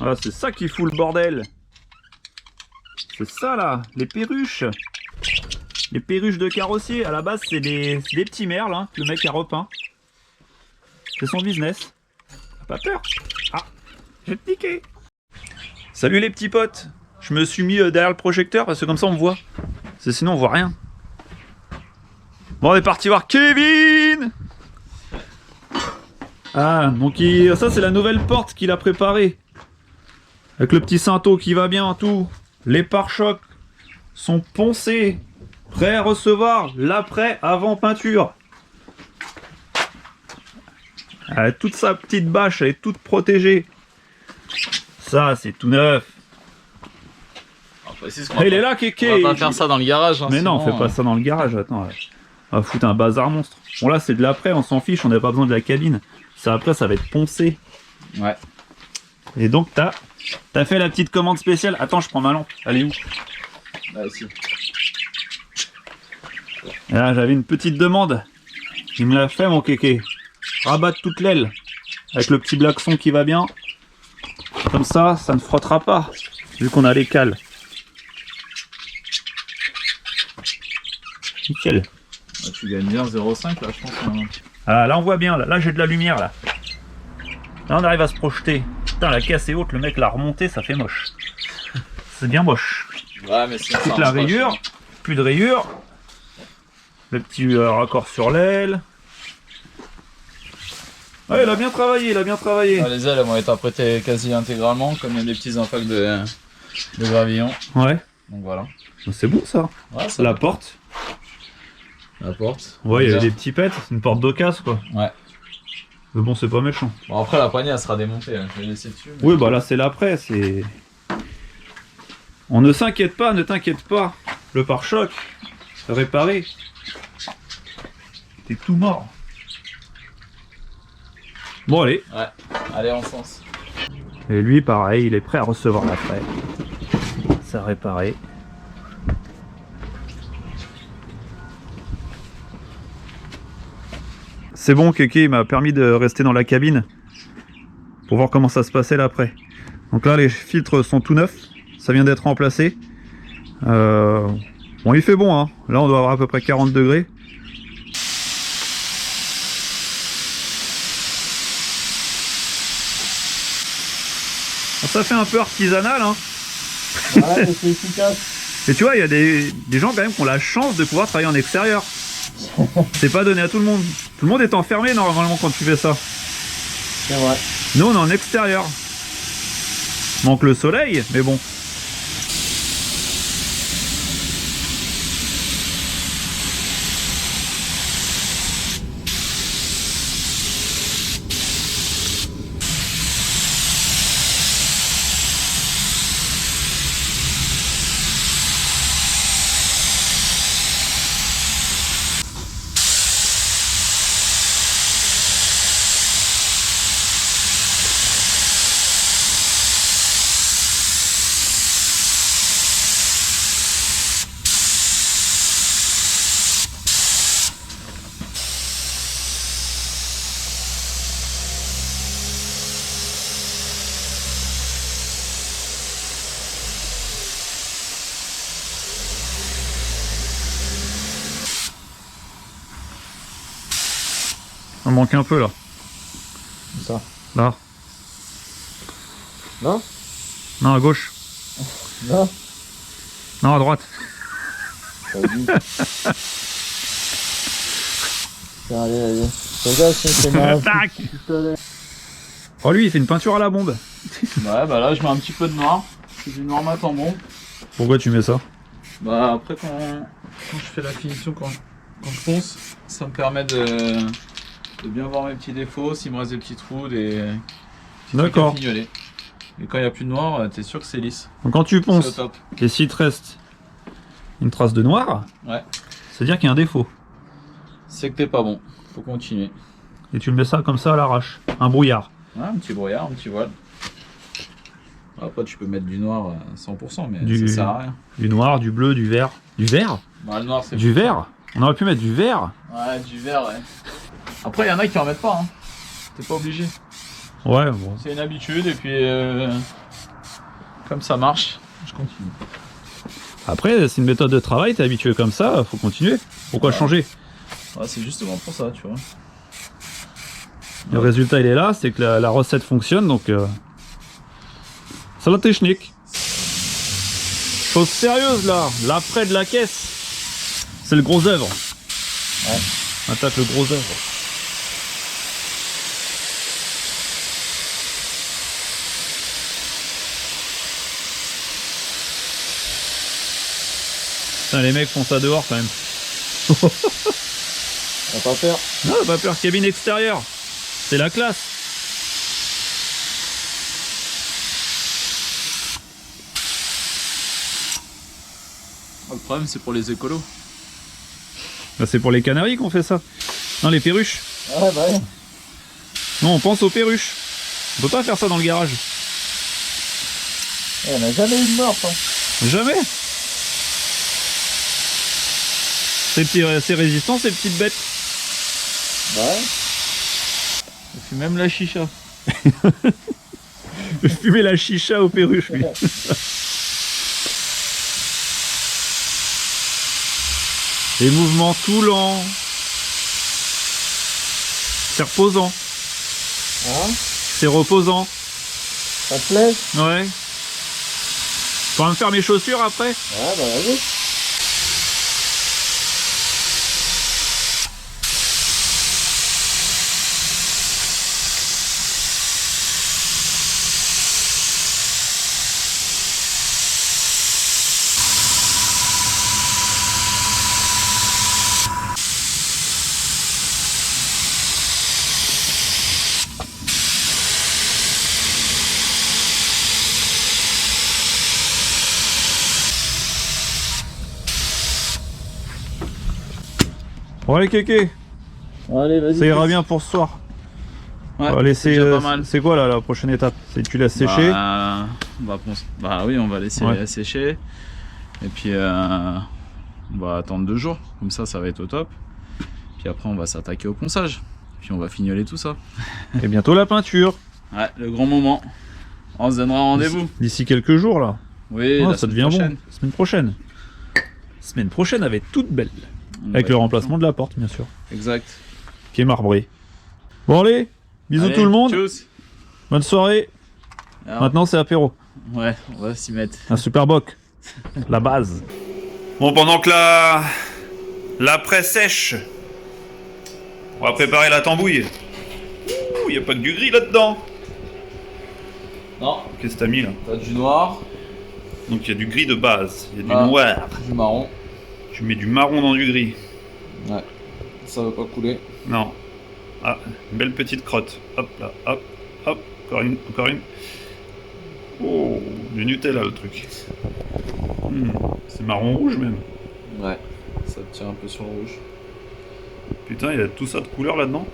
Ah, c'est ça qui fout le bordel. C'est ça là, les perruches. Les perruches de carrossier, à la base c'est des petits merles hein, que le mec a repeint. C'est son business. T'as pas peur? Ah, je vais te niquer. Salut les petits potes. Je me suis mis derrière le projecteur parce que comme ça on me voit. Parce que sinon on voit rien. Bon, on est parti voir Kevin. Ah, donc ça c'est la nouvelle porte qu'il a préparée. Avec le petit cinto qui va bien, tout. Les pare-chocs sont poncés. Prêts à recevoir l'après-avant peinture. Toute sa petite bâche, elle est toute protégée. Ça, c'est tout neuf. Il est là, Kéké. On va pas faire ça dans le garage. Hein, mais sinon, non, on fait pas ça dans le garage. Attends, on va foutre un bazar monstre. Bon, là, c'est de l'après, on s'en fiche, on n'a pas besoin de la cabine. Ça, après, ça va être poncé. Ouais. Et donc, t'as fait la petite commande spéciale. Attends, je prends ma lampe. Elle est où? Là, ici. Et là, j'avais une petite demande. Il me l'a fait, mon Kéké. Rabattre toute l'aile. Avec le petit blackson qui va bien. Comme ça, ça ne frottera pas. Vu qu'on a les cales. Nickel. Bah, tu gagnes bien 0,5 là, je pense. Hein. Ah, là, on voit bien. Là j'ai de la lumière, là. Là, on arrive à se projeter. Putain, la caisse est haute. Le mec l'a remontée, ça fait moche. C'est bien moche. Ouais, mais c'est Toute la rayure. Plus de rayure. Le petit raccord sur l'aile. Ouais, il a bien travaillé, il a bien travaillé. Ah, les ailes elles vont être apprêtées quasi intégralement, comme il y a des petits impacts de gravillon. Ouais. Donc voilà. C'est bon ça. Ouais, ça La porte. La porte. Ouais, il y avait des petits pets, c'est une porte d'occasion quoi. Ouais. Mais bon, c'est pas méchant. Bon, après la poignée elle sera démontée, hein. Je vais laisser dessus. Mais... Oui, bah là c'est l'après, c'est... On ne s'inquiète pas, ne t'inquiète pas. Le pare-choc, réparé. T'es tout mort. Bon allez. Ouais, allez en sens. Et lui pareil, il est prêt à recevoir l'après. Ça réparé. C'est bon, Kéké m'a permis de rester dans la cabine pour voir comment ça se passait là après. Donc là les filtres sont tout neufs, ça vient d'être remplacé. Bon, il fait bon hein. Là on doit avoir à peu près 40 degrés. Ça fait un peu artisanal hein. Ouais, mais c'est efficace. Et tu vois, il y a des gens quand même qui ont la chance de pouvoir travailler en extérieur. C'est pas donné à tout le monde. Tout le monde est enfermé normalement quand tu fais ça. C'est vrai. Nous on est en extérieur. Manque le soleil, mais bon. On manque un peu là. Ça. Là. Non? Non, à gauche. Non? Non, à droite. Vas-y. Allez, allez. Regarde, c'est marrant. Tac. Oh lui, il fait une peinture à la bombe. Ouais, bah là je mets un petit peu de noir. C'est du noir mat en bombe. Pourquoi tu mets ça? Bah après quand je fais la finition, quand je ponce, ça me permet de bien voir mes petits défauts, s'il me reste des petits trous, des petits trucs à fignoler. Et quand il n'y a plus de noir, t'es sûr que c'est lisse. Donc quand tu C'est au ponces, top. et s'il te reste une trace de noir, Ouais. c'est-à-dire qu'il y a un défaut. C'est que t'es pas bon. Faut continuer. Et tu le mets ça comme ça à l'arrache. Un brouillard. Ouais, un petit brouillard, un petit voile. Après tu peux mettre du noir à 100%, mais Du- ça sert à rien. Du noir, du bleu, du vert. Du vert? Bah, le noir c'est Du vert? On aurait pu mettre du vert. Ouais, du vert, ouais. Après, il y en a qui en mettent pas, hein. T'es pas obligé. Ouais, bon. C'est une habitude, et puis comme ça marche, je continue. Après, c'est une méthode de travail, t'es habitué comme ça, faut continuer. Pourquoi changer? Ouais, c'est justement pour ça, tu vois. Le résultat il est là, c'est que la recette fonctionne, donc c'est la technique. Chose sérieuse là, l'après de la caisse, c'est le gros œuvre. Ouais. Attaque le gros œuvre. Putain, les mecs font ça dehors quand même. On va pas faire. Non, pas peur, cabine extérieure. C'est la classe. Le problème, c'est pour les écolos. Bah, c'est pour les canaris qu'on fait ça. Non, les perruches. Ouais, bah ouais. Non, on pense aux perruches. On peut pas faire ça dans le garage. On n'a jamais eu de mort, hein. Jamais. C'est résistant ces petites bêtes. Bah ouais. Et puis même la chicha. Fumer la chicha aux perruches, lui. Les mouvements tout lents. C'est reposant. Hein? C'est reposant. Ça te plaît? Ouais. Faut me faire mes chaussures après. Ouais, bah vas-y. Bon allez Kéké, Allez, vas-y. ça ira bien pour ce soir. Ouais, On va laisser, déjà pas mal. c'est quoi là la prochaine étape? C'est tu laisses sécher. Bah oui, on va laisser sécher. Et puis on va attendre 2 jours, comme ça va être au top. Puis après on va s'attaquer au ponçage. Puis on va fignoler tout ça. Et bientôt la peinture. Ouais, le grand moment. On se donnera rendez-vous. D'ici quelques jours là. Oui, Oh, la ça semaine devient prochaine. bon. Semaine prochaine. Semaine prochaine, elle va être toute belle. On Avec va le être remplacement de la porte, bien sûr. content. Exact. Qui est marbré. Bon allez, bisous Allez, tout le monde. tchuss. Bonne soirée. Alors, Maintenant c'est apéro. ouais, on va s'y mettre. Un super boc. La base. Bon, pendant que la presse sèche, on va préparer la tambouille. Ouh, y a pas que du gris là-dedans. Non, Qu'est-ce que t'as mis là? t'as du noir, Donc il y a du gris de base, il y a du Ah. noir. du marron. Tu mets du marron dans du gris. Ouais, ça va pas couler. Non. Ah, une belle petite crotte. Hop là, hop, hop, encore une, encore une. Oh, du Nutella le truc. C'est marron rouge même. Ouais, ça tire un peu sur le rouge. Putain, il y a tout ça de couleur là-dedans.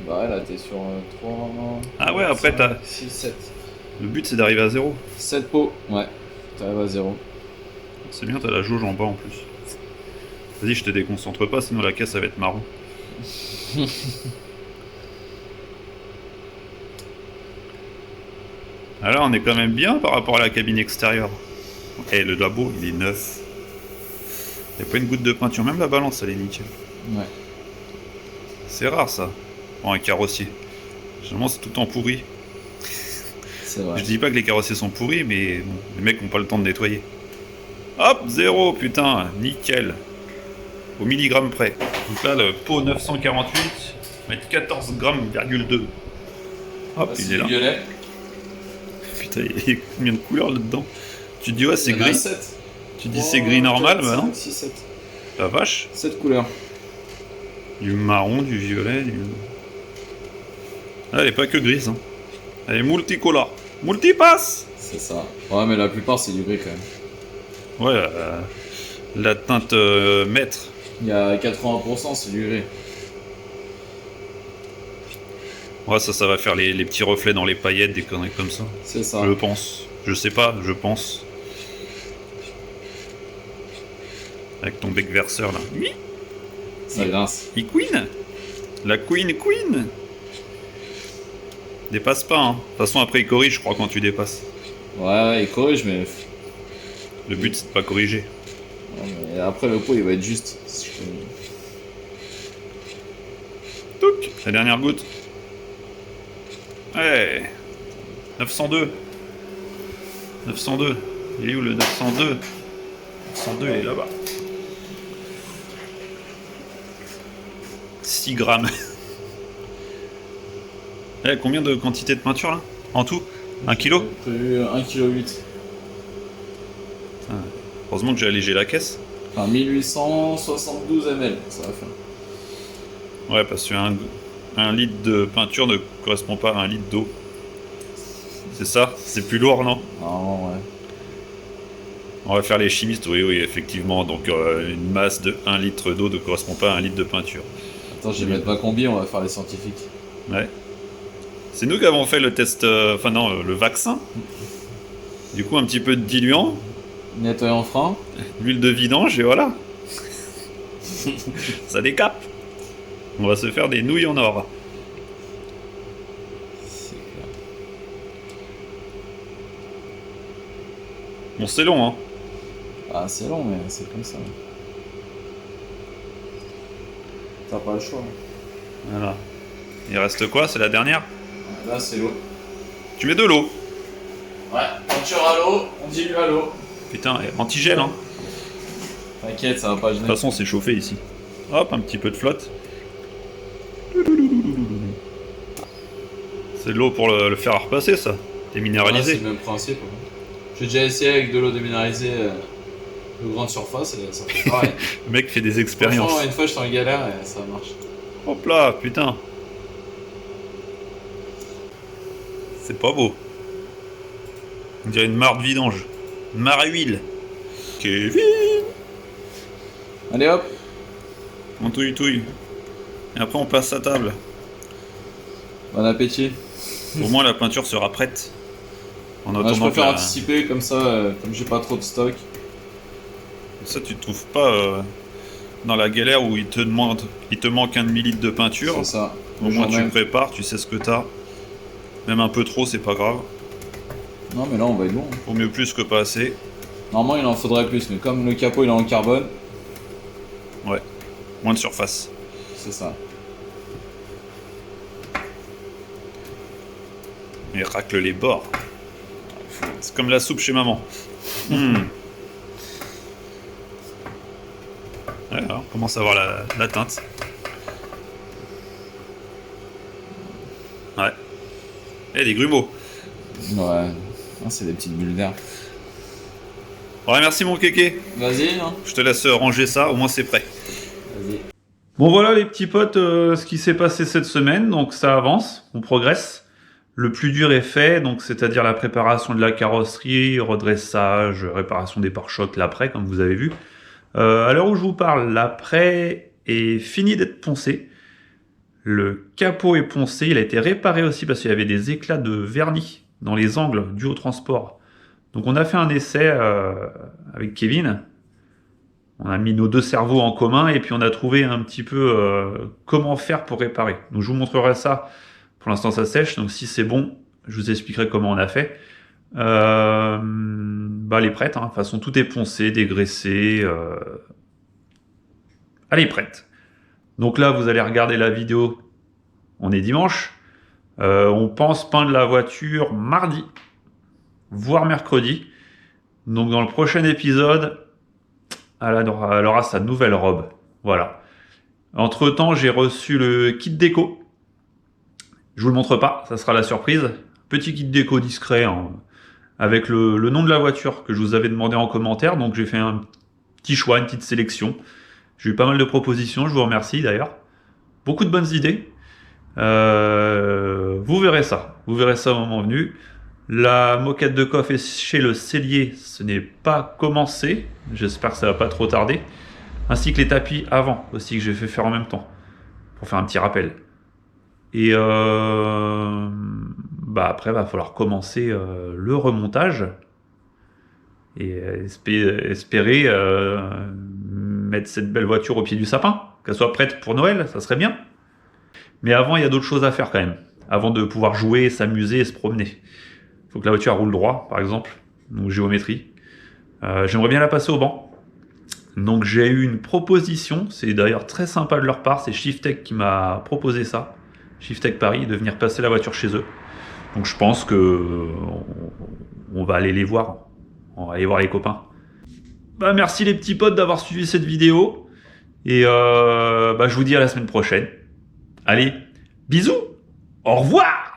Bah là t'es sur 3... Ah ouais, après, t'as- 6, 7. Le but c'est d'arriver à 0. 7 pots. Ouais, t'arrives à 0. C'est bien, t'as la jauge en bas en plus. Vas-y, je te déconcentre pas, sinon la caisse ça va être marron. Alors on est quand même bien par rapport à la cabine extérieure. Et le labo il est neuf. Il n'y a pas une goutte de peinture, même la balance elle est nickel. Ouais. C'est rare ça, pour un carrossier. Généralement c'est tout en pourri. C'est vrai. Je dis pas que les carrossiers sont pourris, mais bon, les mecs n'ont pas le temps de nettoyer. Hop, 0, putain, nickel. Au milligramme près. Donc là, le pot 948 va être 14 grammes, virgule 2. Hop, Là, il c'est est là. violet. Putain, il y a combien de couleurs là-dedans? Tu te dis, ouais, c'est Il y en a gris. 7. Tu dis, c'est gris normal, bah non. 6, 7. La vache. 7 couleurs. Du marron, du violet, du... Ah, elle est pas que grise, hein. Elle est multicolore. Multipasse. C'est ça. Ouais, mais la plupart c'est du gris quand même. Ouais, la teinte maître. Il y a 80% c'est du gris. Ouais, ça va faire les petits reflets dans les paillettes, des conneries comme ça. C'est ça. Je pense. Je sais pas, je pense. Avec ton bec verseur là. Oui. Ça grince. Il queen. La queen. Dépasse pas, hein. De toute façon, après, il corrige, je crois, quand tu dépasses. Ouais, il corrige, mais... Le but, c'est de pas corriger. Ouais, mais après, le pot, il va être juste. Si je peux- Touc, la dernière goutte. Ouais. 902. 902. Il est où le 902? 902, il est là-bas. 6 grammes. Eh, combien de quantité de peinture là? En tout? 1 kilo? J'ai prévu 1,8 kg. Heureusement que j'ai allégé la caisse. Enfin, 1872 ml, ça va faire. Ouais, parce que un litre de peinture ne correspond pas à 1 litre d'eau. C'est ça? C'est plus lourd, non? Normalement, ouais. On va faire les chimistes, oui, oui, effectivement. Donc une masse de 1 litre d'eau ne correspond pas à 1 litre de peinture. Attends, je vais mettre ma combi, on va faire les scientifiques. Ouais. C'est nous qui avons fait le test, enfin non, le vaccin. Du coup, un petit peu de diluant, Nettoyant frein. l'huile de vidange et voilà. Ça décape. On va se faire des nouilles en or. C'est clair. Bon, c'est long, hein. Ah, c'est long, mais c'est comme ça. T'as pas le choix. Voilà. Il reste quoi? C'est la dernière? Là, c'est l'eau. Tu mets de l'eau. Ouais, peinture à l'eau, on dilue à l'eau. Putain, antigel, hein. T'inquiète, ça va pas De gêner. toute façon, c'est chauffé ici. Hop, un petit peu de flotte. C'est de l'eau pour le fer à repasser, ça. Ouais, Déminéralisé. c'est le même principe. Ouais. J'ai déjà essayé avec de l'eau déminéralisée de grande surface et ça fait pareil. Le mec fait des expériences. Franchement, une fois, j'étais en galère et ça marche. Hop là, putain. C'est pas beau. On dirait une mare de vidange. Une mare à huile. Kevin. Allez hop. On touille. Et après, on passe à table. Bon appétit. Au moins, la peinture sera prête. En Ouais, je attendant que préfère la- anticiper comme ça, comme j'ai pas trop de stock. Ça, tu te trouves pas dans la galère où il te manque un demi-litre de peinture. C'est ça. Au Le moins, jour tu même. prépares, tu sais ce que t'as. Même un peu trop, c'est pas grave. Non, mais là, on va être bon. Vaut mieux plus que pas assez. Normalement, il en faudrait plus, mais comme le capot il est en carbone, Moins de surface. c'est ça. Et racle les bords. C'est comme la soupe chez maman. Hmm. Ouais, alors, on commence à voir la teinte. Ouais. Et des grumeaux. Ouais. Ah, c'est des petites bulles d'air. Ouais, merci mon kéké. Vas-y, hein. Je te laisse ranger ça, au moins c'est prêt. Vas-y. Bon voilà les petits potes, ce qui s'est passé cette semaine, donc ça avance, on progresse. Le plus dur est fait, donc c'est-à-dire la préparation de la carrosserie, redressage, réparation des pare-chocs, l'après, comme vous avez vu. À l'heure où je vous parle, l'après est fini d'être poncé. Le capot est poncé, il a été réparé aussi parce qu'il y avait des éclats de vernis dans les angles dus au transport. Donc on a fait un essai avec Kevin. On a mis nos deux cerveaux en commun et puis on a trouvé un petit peu comment faire pour réparer. Donc je vous montrerai ça. Pour l'instant ça sèche, donc si c'est bon, je vous expliquerai comment on a fait. Elle est prête, hein. De toute façon tout est poncé, dégraissé. Elle est prête. Donc là vous allez regarder la vidéo, on est dimanche. On pense peindre la voiture mardi, voire mercredi. Donc dans le prochain épisode, elle aura sa nouvelle robe. Voilà. Entre temps, j'ai reçu le kit déco. Je vous le montre pas, ça sera la surprise. Petit kit déco discret, hein, avec le nom de la voiture que je vous avais demandé en commentaire. Donc j'ai fait un petit choix, une petite sélection. J'ai eu pas mal de propositions, je vous remercie d'ailleurs. Beaucoup de bonnes idées. Vous verrez ça au moment venu. La moquette de coffre est chez le sellier, ce n'est pas commencé. J'espère que ça va pas trop tarder. Ainsi que les tapis avant aussi que j'ai fait faire en même temps. Pour faire un petit rappel. Et après, va falloir commencer le remontage. Et espérer mettre cette belle voiture au pied du sapin. Qu'elle soit prête pour Noël, ça serait bien. Mais avant, il y a d'autres choses à faire quand même. Avant de pouvoir jouer, s'amuser et se promener. faut que la voiture roule droit, par exemple, donc géométrie. J'aimerais bien la passer au banc. Donc j'ai eu une proposition, c'est d'ailleurs très sympa de leur part, c'est Shiftech qui m'a proposé ça, Shiftech Paris, de venir passer la voiture chez eux. Donc je pense que on va aller les voir, on va aller voir les copains. Bah, merci les petits potes d'avoir suivi cette vidéo, et je vous dis à la semaine prochaine. Allez, bisous, au revoir!